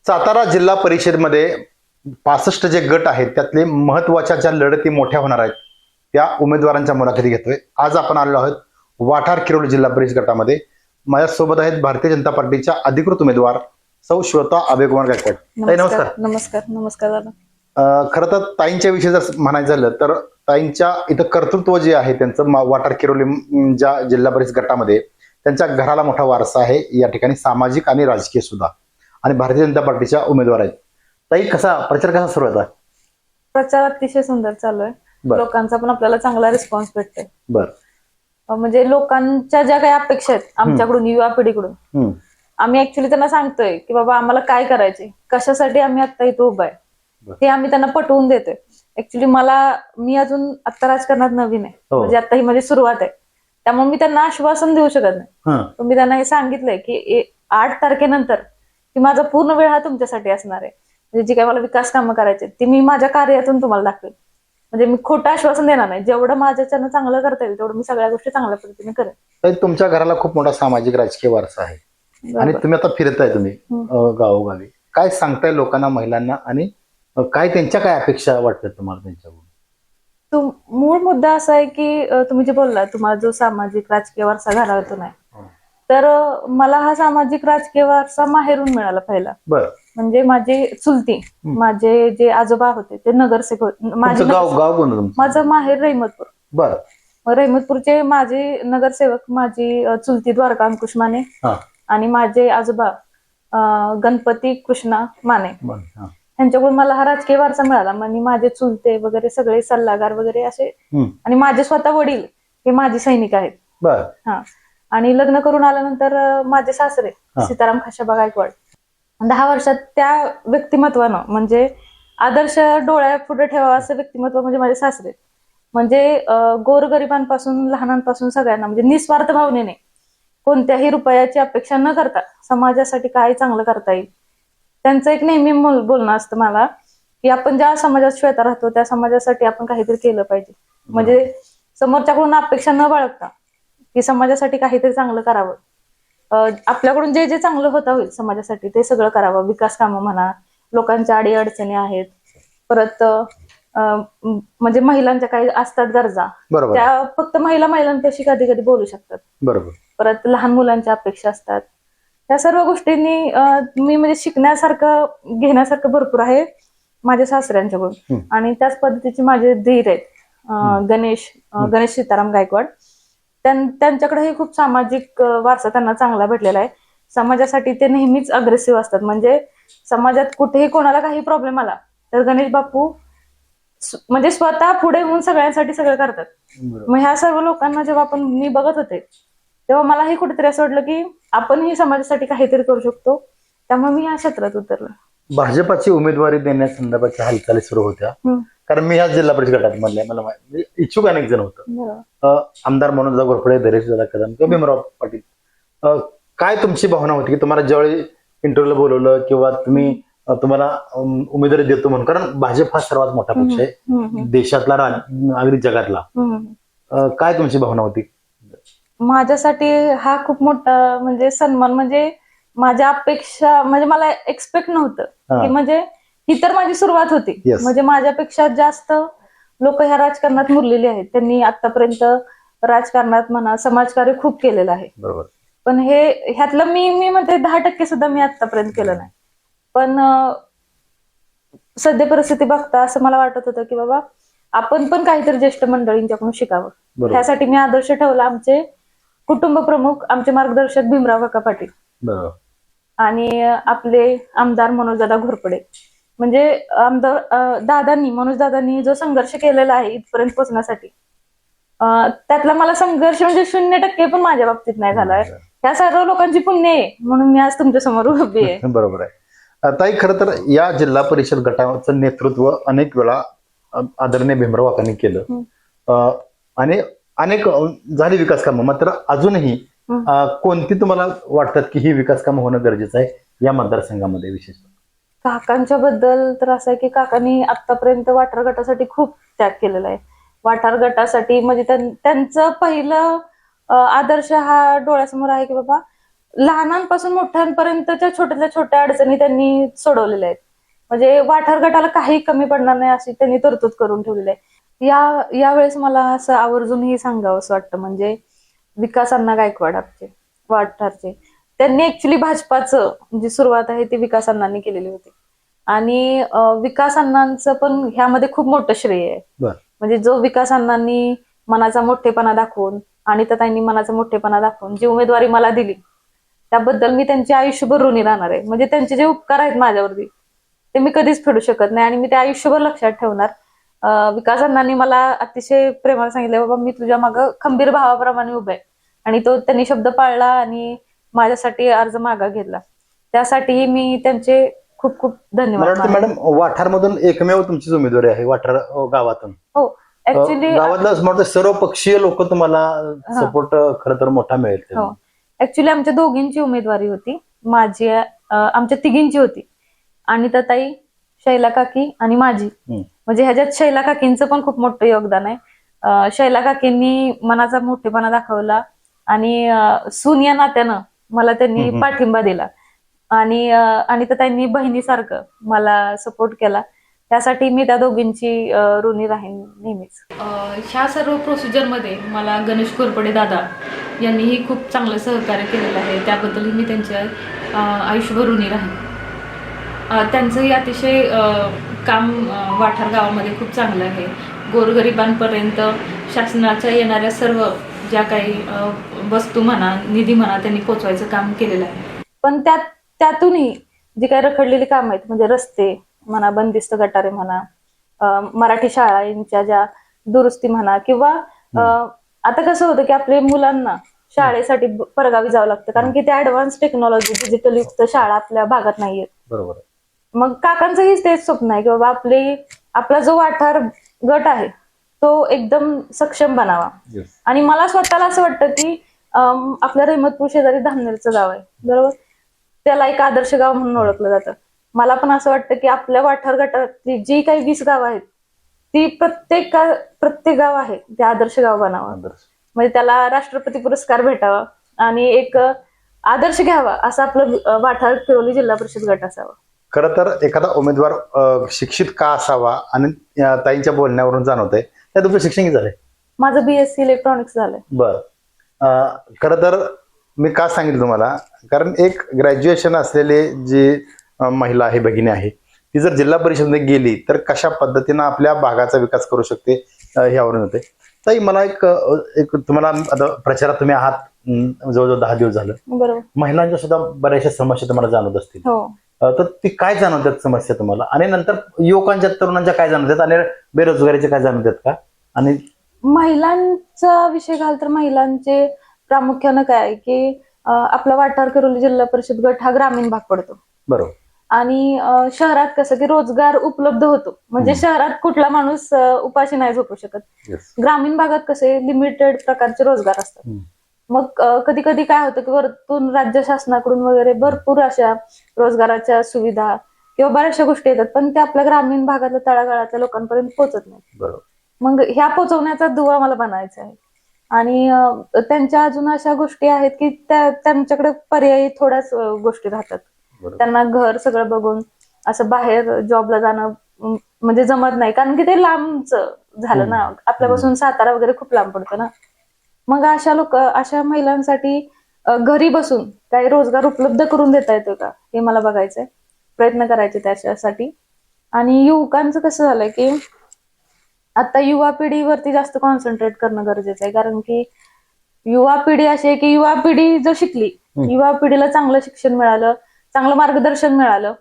सातारा जिल्हा परिषदेमध्ये 65 जे गट आहेत त्यातले महत्वाच्या ज्या लढती मोठ्या होणार आहेत त्या उमेदवारांच्या मुलाखती घेतोय. आज आपण आलेलो आहोत वाठार किरोली जिल्हा परिषद गटामध्ये. माझ्यासोबत आहेत भारतीय जनता पार्टीच्या अधिकृत उमेदवार सौ श्वेता अभयकुमार गायकवाड. ताई नमस्कार. नमस्कार. नमस्कार दादा. खरं तर ताईंच्या विषयी जर म्हणायचं झालं तर ताईंच्या इथं कर्तृत्व जे आहे त्यांचं वाठार किरोली ज्या जिल्हा परिषद गटामध्ये त्यांच्या घराला मोठा वारसा आहे. या ठिकाणी सामाजिक आणि राजकीय सुद्धा आणि भारतीय जनता पार्टीच्या उमेदवार आहेत. ताई प्रचार कसा सुरू होता? प्रचार अतिशय सुंदर चालू आहे. लोकांचा पण आपल्याला चांगला रिस्पॉन्स भेटतोय. म्हणजे लोकांच्या ज्या काही अपेक्षा आहेत आमच्याकडून, युवा पिढीकडून, आम्ही ऍक्च्युली त्यांना सांगतोय की बाबा आम्हाला काय करायचे, कशासाठी आम्ही आता इथं उभा आहे हे आम्ही त्यांना पटवून देतोय. ऍक्च्युली मी अजून आता राजकारणात नवीन आहे, म्हणजे आता ही माझी सुरुवात आहे, त्यामुळे मी त्यांना आश्वासन देऊ शकत नाही. पण मी त्यांना हे सांगितलंय की 8 तारखेनंतर की माझा पूर्ण वेळ हा तुमच्यासाठी असणार आहे. म्हणजे जी काही मला विकास कामं करायचे ती मी माझ्या कार्यातून तुम्हाला दाखवेल. म्हणजे मी खोटं आश्वासन देणार नाही. जेवढं माझ्याच्यानं चांगलं करता येईल तेवढं मी सगळ्या गोष्टी चांगल्या पद्धतीने करेन. तुमच्या घराला खूप मोठा सामाजिक राजकीय वारसा आहे आणि तुम्ही आता फिरताय तुम्ही गावोगावी. काय सांगताय लोकांना, महिलांना, आणि काय त्यांच्या काय अपेक्षा वाटतात तुम्हाला त्यांच्याकडून? मूळ मुद्दा असा आहे की तुम्ही जे बोलला तुम्हाला जो सामाजिक राजकीय वारसा घरातून आहे, तर मला हा सामाजिक राजकीय वारसा माहेरून मिळाला पहिला. म्हणजे माझे चुलती, माझे जे आजोबा होते ते नगरसेवक. माझं माहेर रहिमतपूर. रहिमतपूरचे माझे नगरसेवक माझी चुलती द्वारका अंकुश माने आणि माझे आजोबा गणपती कृष्णा माने, यांच्याकडून मला हा राजकीय वारसा मिळाला. म्हणजे माझे चुलते वगैरे सगळे सल्लागार वगैरे असे, आणि माझे स्वतः वडील हे माझे सैनिक आहेत. आणि लग्न करून आल्यानंतर माझे सासरे सीताराम खाशाबा गायकवाड 10 वर्षात त्या व्यक्तिमत्वानं, म्हणजे आदर्श डोळ्या पुढे ठेवावं असं व्यक्तिमत्व म्हणजे माझे सासरे. म्हणजे गोरगरिबांपासून लहानांपासून सगळ्यांना, म्हणजे निस्वार्थ भावनेने कोणत्याही रुपयाची अपेक्षा न करता समाजासाठी काय चांगलं करता येईल. त्यांचं एक नेहमी बोलणं असतं मला की आपण ज्या समाजात श्वेता राहतो त्या समाजासाठी आपण काहीतरी केलं पाहिजे. म्हणजे समोरच्याकडून अपेक्षा न बाळगता की समाजासाठी काहीतरी चांगलं करावं. आपल्याकडून जे जे चांगलं होता होईल समाजासाठी ते सगळं करावं. विकास कामं म्हणा, लोकांच्या अडी अडचणी आहेत, परत म्हणजे महिलांच्या काही असतात गरजा, त्या फक्त महिलांपाशी कधी कधी बोलू शकतात. परत लहान मुलांच्या अपेक्षा असतात. या सर्व गोष्टींनी मी म्हणजे शिकण्यासारखं घेण्यासारखं भरपूर आहे माझ्या सासऱ्यांच्याकडून. आणि त्याच पद्धतीचे माझे धीर आहेत गणेश सीताराम गायकवाड. त्यांच्याकडेही खूप सामाजिक वारसा त्यांना चांगला भेटलेला आहे. समाजासाठी ते नेहमीच अग्रेसिव्ह असतात. म्हणजे समाजात कुठेही कोणाला काही प्रॉब्लेम आला तर गणेश बापू म्हणजे स्वतः पुढे होऊन सगळ्यांसाठी सगळं करतात. मग ह्या सर्व लोकांना जेव्हा मी बघत होते तेव्हा मलाही कुठेतरी असं वाटलं की आपणही समाजासाठी काहीतरी करू शकतो. त्यामुळे मी या क्षेत्रात उतरलो. भाजपाची उमेदवारी देण्यासंदर्भाच्या हालचाली सुरू होत्या, कारण मी या जिल्हा परिषद गटात मधल्या मला इच्छुक अनेक जण होतं. आमदार मनोज घोरपडे, धैर्यशील कदम किंवा भीमराव पाटील. काय तुमची भावना होती की तुम्हाला ज्यावेळी इंटरव्ह्यूला बोलवलं किंवा तुम्हाला उमेदवारी देतो म्हणून? कारण भाजप हा सर्वात मोठा पक्ष आहे देशातला, अगदी जगातला. काय तुमची भावना होती? माझ्यासाठी हा खूप मोठा म्हणजे सन्मान, म्हणजे माझ्या अपेक्षा, म्हणजे मला एक्सपेक्ट नव्हतं की, म्हणजे ही तर माझी सुरुवात होती. म्हणजे माझ्यापेक्षा जास्त लोक ह्या राजकारणात मुरलेले आहेत. त्यांनी आतापर्यंत राजकारणात म्हणा समाजकार्य खूप केलेलं आहे. पण ह्यातलं मी म्हणते 10% सुद्धा मी आतापर्यंत केलं नाही. पण सध्या परिस्थिती बघता असं मला वाटत होतं की बाबा आपण पण काहीतरी ज्येष्ठ मंडळींच्याकडून शिकावं. त्यासाठी मी आदर्श ठेवला आमचे कुटुंब प्रमुख, आमचे मार्गदर्शक भीमराव काका पाटील आणि आपले आमदार मनोजदादा घोरपडे. म्हणजे आमदार मनोज दादांनी जो संघर्ष केलेला आहे इथपर्यंत पोहोचण्यासाठी, त्यातला मला संघर्ष म्हणजे 0% पण माझ्या बाबतीत नाही झालाय. ह्या सर्व लोकांची पुण्य आहे म्हणून मी आज तुमच्या समोर उभी आहे. बरोबर आहे ताई. खरं तर या जिल्हा परिषद गटाचं नेतृत्व अनेक वेळा आदरणीय भीमराव काकांनी केलं आणि अनेक झाली विकास कामं. मात्र अजूनही कोणती तुम्हाला वाटतात की ही विकास कामं होणं गरजेचं आहे या मतदारसंघामध्ये? विशेषतः काकांच्या बद्दल तर असं आहे की काकांनी आतापर्यंत वाठार गटासाठी खूप त्याग केलेला आहे. वाठार गटासाठी म्हणजे त्यांचं पहिलं आदर्श हा डोळ्यासमोर आहे की बाबा लहानांपासून मोठ्यांपर्यंतच्या छोट्यातल्या छोट्या अडचणी त्यांनी सोडवलेल्या आहेत. म्हणजे वाठार गटाला काही कमी पडणार नाही अशी त्यांनी तरतूद करून ठेवलेली आहे. यावेळेस मला असं आवर्जूनही सांगावं असं वाटतं, म्हणजे विकास अण्णा गायकवाड आपले वाठारचे, त्यांनी ऍक्च्युली भाजपाचं जी सुरुवात आहे ती विकास अण्णांनी केलेली होती. आणि विकास अण्णांचं पण ह्यामध्ये खूप मोठं श्रेय आहे. म्हणजे जो विकास अण्णांनी मनाचा मोठेपणा दाखवून आणि ताईंनी मनाचा मोठेपणा दाखवून जी उमेदवारी मला दिली त्याबद्दल मी त्यांचे आयुष्यभर ऋणी राहणार आहे. म्हणजे त्यांचे जे उपकार आहेत माझ्यावरती ते मी कधीच फेडू शकत नाही आणि मी ते आयुष्यभर लक्षात ठेवणार. विकास अण्णांनी मला अतिशय प्रेमाला सांगितलं, बाबा मी तुझ्या मागं खंबीर भावाप्रमाणे उभे आहे. आणि तो त्यांनी शब्द पाळला आणि माझ्यासाठी अर्ज मागा घेतला. त्यासाठी मी त्यांचे खूप खूप धन्यवाद. मॅडम, वाठार मधून एकमेव तुमचीच उमेदवारी आहे वाठार गावातून. हो, ऍक्च्युली गावातला सर्व पक्षीय लोक तुम्हाला सपोर्ट खरं तर मोठा मिळेल. हो, ऍक्च्युली आमच्या दोघींची उमेदवारी होती. माझी आमच्या तिघींची होती. अनिताताई, शैला काकी आणि माझी. म्हणजे ह्याच्यात शैला काकींचं पण खूप मोठं योगदान आहे. शैला काकींनी मनाचा मोठेपणा दाखवला आणि सून या नात्यानं मला त्यांनी पाठिंबा दिला आणि अनिताताईंनी बहिणीसारखं मला सपोर्ट केला. त्यासाठी मी त्या दोघींची ऋणी राहीन नेहमीच. ह्या सर्व प्रोसिजरमध्ये मला गणेश घोरपडे दादा यांनीही खूप चांगलं सहकार्य केलेलं आहे. त्याबद्दलही मी त्यांच्या आयुष्यभर ऋणी राहीन. त्यांचंही अतिशय काम वाठार गावामध्ये खूप चांगलं आहे. गोरगरिबांपर्यंत शासनाच्या येणाऱ्या सर्व ज्या काही वस्तू म्हणा, निधी म्हणा, त्यांनी पोचवायचं काम केलेलं आहे. पण त्यातूनही जी काही रखडलेली कामं आहेत, म्हणजे रस्ते म्हणा, बंदिस्त गटारे म्हणा, मराठी शाळांच्या ज्या दुरुस्ती म्हणा, किंवा आता कसं होतं की आपल्या मुलांना शाळेसाठी परगावी जावं लागतं कारण की ते ऍडव्हान्स टेक्नॉलॉजी डिजिटल युक्त शाळा आपल्या भागात नाहीयेत. बरोबर. मग काकांचंही तेच स्वप्न आहे की बाबा आपला जो वाठार गट आहे तो एकदम सक्षम बनावा. आणि मला स्वतःला असं वाटतं की आपल्या रहमतपूर शेजारी धामनेरचं गाव आहे, बरोबर, त्याला एक आदर्श गाव म्हणून ओळखलं जातं. मला पण असं वाटतं की आपल्या वाठार गटातली जी काही 20 गाव आहेत ती प्रत्येक गाव आहे ते आदर्श गाव बनावं. म्हणजे त्याला राष्ट्रपती पुरस्कार भेटावा आणि एक आदर्श घ्यावा असं आपलं वाठार किरोली जिल्हा परिषद गट असावा. खरं तर एखादा उमेदवार शिक्षित का असावा आणि ताईंच्या बोलण्यावरून जाणवतंय. त्या तुमचं शिक्षण किती झालंय? माझं BSc इलेक्ट्रॉनिक्स झालंय. बरं. खरं तर मी का सांगितलं तुम्हाला, कारण एक ग्रॅज्युएशन असलेली जी महिला आहे, भगिनी आहे, ती जर जिल्हा परिषदेमध्ये गेली तर कशा पद्धतीनं आपल्या भागाचा विकास करू शकते ह्यावरून होते. ताई, मला एक तुम्हाला आता प्रचारात तुम्ही आहात जवळजवळ 10 दिवस झालं. बरोबर. महिलांच्या सुद्धा बऱ्याचशा समस्या तुम्हाला जाणवत असतील. तर ती काय जाणवतात समस्या तुम्हाला, आणि नंतर युवकांच्या, तरुणांच्या काय जाणवतात, आणि बेरोजगारीचे काय जाणवतात का? आणि महिलांचा विषय घाल तर महिलांचे प्रामुख्यानं काय आहे की आपला वाठार किरोली जिल्हा परिषद गट हा ग्रामीण भाग पडतो. बरोबर. आणि शहरात कसं की रोजगार उपलब्ध होतो, म्हणजे शहरात कुठला माणूस उपाशी नाही झोपू शकत. ग्रामीण भागात कसे लिमिटेड प्रकारचे रोजगार असतात. मग कधी कधी काय होतं की वरतून राज्य शासनाकडून वगैरे भरपूर अशा रोजगाराच्या सुविधा किंवा बऱ्याचशा गोष्टी येतात, पण त्या आपल्या ग्रामीण भागातल्या तळागाळातल्या लोकांपर्यंत पोहोचत नाही. मग ह्या पोहोचवण्याचा दुवा मला बनायचा आहे. आणि त्यांच्या अजून अशा गोष्टी आहेत की त्यांच्याकडे पर्यायी थोड्याच गोष्टी राहतात. त्यांना घर सगळं बघून असं बाहेर जॉबला जाणं म्हणजे जमत नाही, कारण की ते लांबच झालं ना, आपल्यापासून सातारा वगैरे खूप लांब पडतं ना. मग अशा महिलांसाठी घरी बसून काही रोजगार उपलब्ध करून देता येतो का हे मला बघायचंय, प्रयत्न करायचे त्याच्यासाठी. आणि युवकांचं कसं झालंय की आता युवा पिढीवरती जास्त कॉन्सन्ट्रेट करणं गरजेचं आहे, कारण की युवा पिढी अशी आहे की युवा पिढी जर शिकली, युवा पिढीला चांगलं शिक्षण मिळालं, चांगलं मार्गदर्शन मिळालं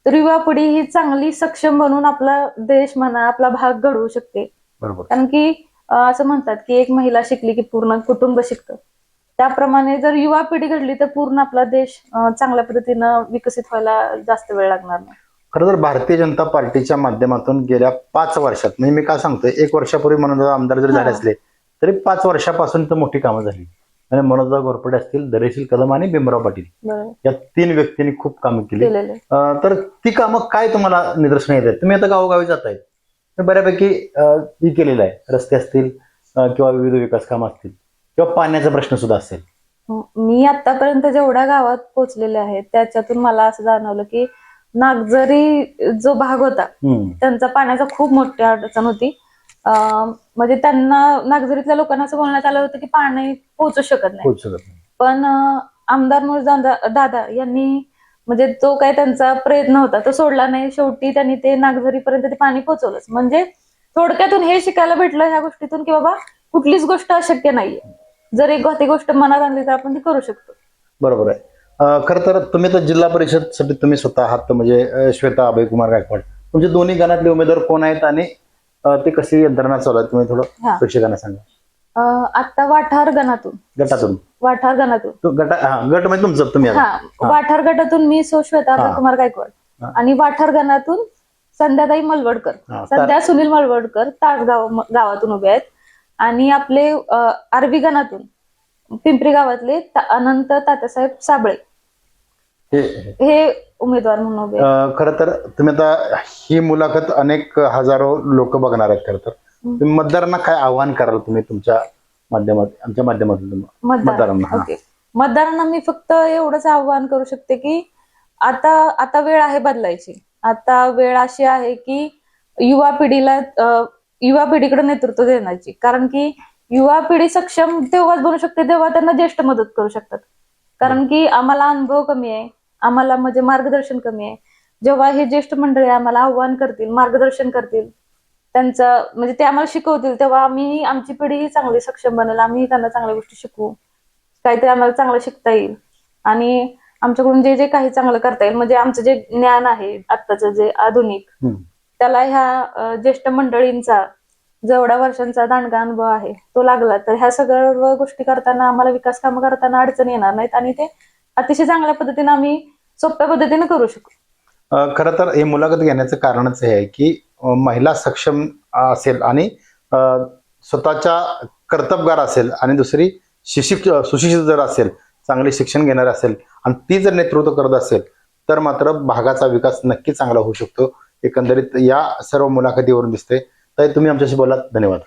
तर युवा पिढी ही चांगली सक्षम बनून आपला देश म्हणा, आपला भाग घडवू शकते. कारण की असं म्हणतात की एक महिला शिकली की पूर्ण कुटुंब शिकतं. त्याप्रमाणे जर युवा पिढी घडली तर पूर्ण आपला देश चांगल्या पद्धतीनं विकसित व्हायला जास्त वेळ लागणार नाही. खरं तर भारतीय जनता पार्टीच्या माध्यमातून गेल्या 5 वर्षात, म्हणजे मी काय सांगतोय, 1 वर्षापूर्वी मनोज आमदार जरी झाले असले तरी 5 वर्षापासून तर मोठी कामं झाली. आणि मनोज घोरपडे असतील, धैर्यशील कदम आणि भीमराव पाटील या 3 व्यक्तींनी खूप कामं केली. तर ती कामं काय तुम्हाला निदर्शन येत आहेत? तुम्ही आता गावोगावी जाताय, बऱ्यापैकी ही केलेलं आहे. रस्ते असतील किंवा विविध विकास कामं असतील किंवा पाण्याचा प्रश्न सुद्धा असेल, मी आतापर्यंत जेवढ्या गावात पोहोचलेले आहेत त्याच्यातून मला असं जाणवलं की नागझरी जो भाग होता त्यांचा पाण्याचा खूप मोठी अडचण होती. म्हणजे त्यांना नागझरीतल्या लोकांना असं बोलण्यात आलं होतं की पाणी पोहोचू शकत नाही. पण आमदार मनोज दादा यांनी म्हणजे जो काही त्यांचा प्रयत्न होता तो सोडला नाही. शेवटी त्यांनी ते नागझरीपर्यंत ते पाणी पोहोचवलंच. म्हणजे थोडक्यातून हे शिकायला भेटलं ह्या गोष्टीतून की बाबा कुठलीच गोष्ट अशक्य नाहीये. जर एक ती गोष्ट मनात आणली तर आपण ती करू शकतो. बरोबर आहे. खरं तर तुम्ही तर जिल्हा परिषद साठी तुम्ही स्वतः आहात, म्हणजे श्वेता अभयकुमार गायकवाड, तुमचे दोन्ही गणातले उमेदवार कोण आहेत आणि ते कशी यंत्रणा चालू आहे तुम्ही थोडं प्रेक्षकांना सांगा. आता वाठार गणातून गट म्हणजे तुमचं तुम्ही वाठार गटातून मी श्वेता अभयकुमार गायकवाड आणि वाठार गणातून संध्याताई मलवडकर, संध्या सुनील मलवडकर तासगाव गावातून उभे आहेत. आणि आपले आरवी गणातून पिंपरी गावातले अनंत तात्यासाहेब साबळे हे उमेदवार म्हणून उभे. खरं तर तुम्ही आता ही मुलाखत अनेक हजारो लोक बघणार आहेत. खरं तर तुम्ही मतदारांना काय आव्हान कराल तुम्ही तुमच्या आमच्या माध्यमातून मतदारांना मी फक्त एवढंच आव्हान करू शकते की आता वेळ आहे बदलायची. आता वेळ अशी आहे की युवा पिढीकडे नेतृत्व देण्याची. कारण की युवा पिढी सक्षम तेव्हाच बनू शकते तेव्हा त्यांना ज्येष्ठ मदत करू शकतात. कारण की आम्हाला अनुभव कमी आहे, आम्हाला म्हणजे मार्गदर्शन कमी आहे. जेव्हा हे ज्येष्ठ मंडळी आम्हाला आव्हान करतील, मार्गदर्शन करतील, त्यांचं म्हणजे ते आम्हाला शिकवतील, तेव्हा आमची पिढी चांगली सक्षम बनेल. आम्ही त्यांना चांगल्या गोष्टी शिकवू, काहीतरी आम्हाला चांगलं शिकता येईल आणि आमच्याकडून जे जे काही चांगलं करता येईल, म्हणजे आमचं जे ज्ञान आहे आत्ताचं जे आधुनिक, त्याला ह्या ज्येष्ठ मंडळींचा जेवढ्या वर्षांचा दांडगा अनुभव आहे तो लागला तर ह्या सगळ्या गोष्टी करताना आम्हाला विकास कामं करताना अडचण येणार नाहीत आणि ते अतिशय चांगल्या पद्धतीने आम्ही सोप्या पद्धतीने करू शकू. खरं तर हे मुलाखत घेण्याचं कारणच हे आहे की महिला सक्षम असेल आणि स्वतःच्या कर्तबगार असेल आणि दुसरी सुशिक्षित जर असेल, चांगले शिक्षण घेणार असेल आणि ती जर नेतृत्व करत असेल तर मात्र भागाचा विकास नक्की चांगला होऊ शकतो. एकंदरीत या सर्व मुलाखतीवरून दिसते. तर तुम्ही आमच्याशी बोलात. धन्यवाद.